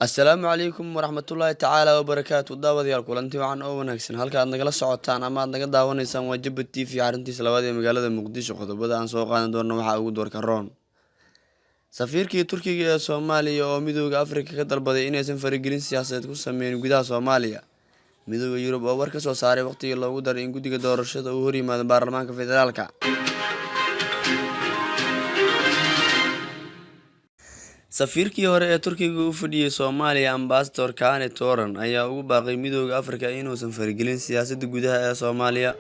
السلام عليكم ورحمة الله تعالى وبركاته. داوديال kulanti waxaan oo wanaagsan halka aad nagala socotaan ama aad naga daawanaysaan waa Jabba TV arintiisa labaad ee magaalada Muqdisho. Qodobada aan soo qaadan doono waxa ugu doorka roon safiirkii Turkiga ee Soomaaliya oo midowga Afrika ka dalbaday inaysan faragelin siyaasadeed ku sameeyeen gudaha Soomaaliya. Midowga Yurub oo war ka soo saaray waqtigii loogu daray in guddiga doorashada uu hor yimaado baarlamaanka federaalka. safiirkii hore ee Turkiga u fadhiyay Soomaaliya Ambassador Kane Toran ayaa ugu baaqay midowga Afrika inuusan faragelin siyaasadda gudaha ee Soomaaliya.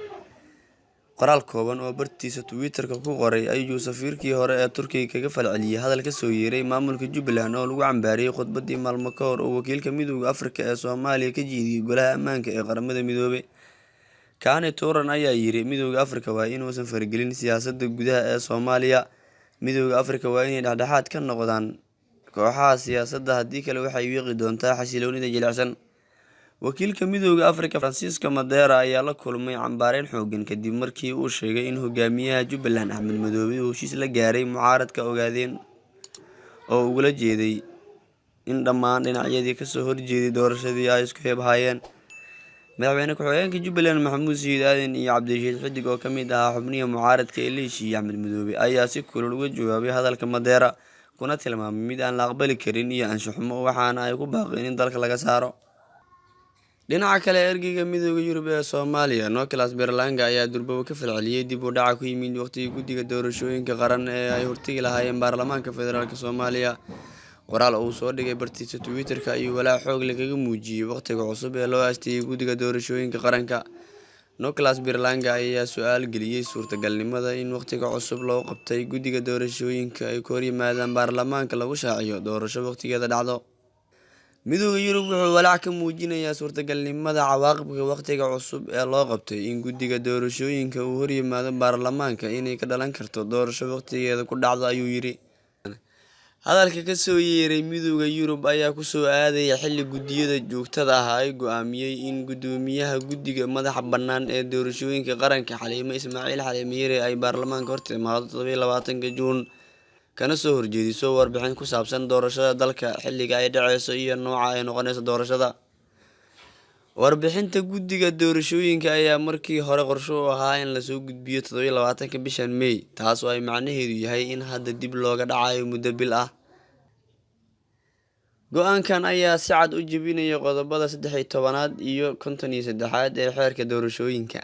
qoraal kooban oo bartiisa Twitter-ka ku qoray ayuu safiirkii hore ee Turkiga kaga falceliyay hadal ka soo yeeray maamulka Jubbaland oo lagu cambaariyay khudbadii maalmo ka hor oo wakiilka midowga Afrika ee Soomaaliya ka jeediyay golaha ammaanka ee qaramada midoobay. Kane Toran ayaa yiri midowga Afrika waa inuusan faragelin siyaasadda gudaha ee Soomaaliya. midowga Afrika waa inay dhexdhexaad ka noqdaan kooxaha siyaasadda haddii kale waxay wiiqi doontaa xasiloonida jilicsan. wakiilka midowga Afrika Francisco Madera ayaa la kulmay cambaareyn xooggan kadib markii uu sheegay in hogaamiyaha Jubbaland Axmed Madoobe uu heshiis la gaaray mucaaradka ogaadeen oo ugula jeeday in dhammaan dhinacyadii ka soo horjeeday doorashadii ay isku heebhayeen. madaxweyne ku-xigeenka Jubbaland Maxamuud Sayid Aadan iyo Cabdirashiid Xidig oo ka mid ahaa xubnihi mucaaradka ee la heshiiyay Axmed Madoobe ayaa si kulul uga jawaabay hadalka Madera kuna tilmaamay mid aan la aqbali karin iyo anshaxumo waxaana ay ku baaqeen in dalka laga saaro. dhinaca kale ergeyga midowga Yurub ee Soomaaliya Nicholas Berlanga ayaa durba ka falceliyay dib u dhac ku yimid waqtigii guddiga doorashooyinka qaran ee ay hortagi lahaayeen baarlamaanka federaalka Soomaaliya. qoraal uu soo dhigay bartiisa Twitter-ka ayuu walaac xoog leh kaga muujiyay waqtiga cusub ee loo aasteeyay guddiga doorashooyinka qaranka. Nicholas Berlanga ayaa su'aal geliyay suurtagalnimada in waqtiga cusub loo qabtay guddiga doorashooyinka ay ka hor yimaadaan baarlamaanka lagu shaaciyo doorasho waqtigeeda dhacdo. midowga Yurub wuxuu walaac ka muujinayaa suurtagalnimada cawaaqibka waqtiga cusub ee loo qabtay in guddiga doorashooyinka uu hor yimaado baarlamaanka inay ka dhalan karto doorasho waqtigeeda ku dhacdo ayuu yiri. hadalka ka soo yeeray midowga Yurub ayaa ku soo aadaya xilli guddiyada joogtada ah ay go'aamiyay in guddoomiyaha guddiga madaxa bannaan ee doorashooyinka qaranka Xaliimo Ismaaciil Xaliimiyare ay baarlamaanka hor timaado 27 Juun kana soo horjeediso warbixin ku saabsan doorashada dalka xilliga ay dhacayso iyo nooca ay noqonayso doorashada. warbixinta guddiga doorashooyinka ayaa markii hore qorshe u ahaa in la soo gudbiyo 27 bishan May, taas oo ay macnaheedu yahay in hadda dib looga dhacayo muddo bil ah. go'aankan ayaa si cad u jebinaya qodobada 13 iyo 53 ee xeerka doorashooyinka.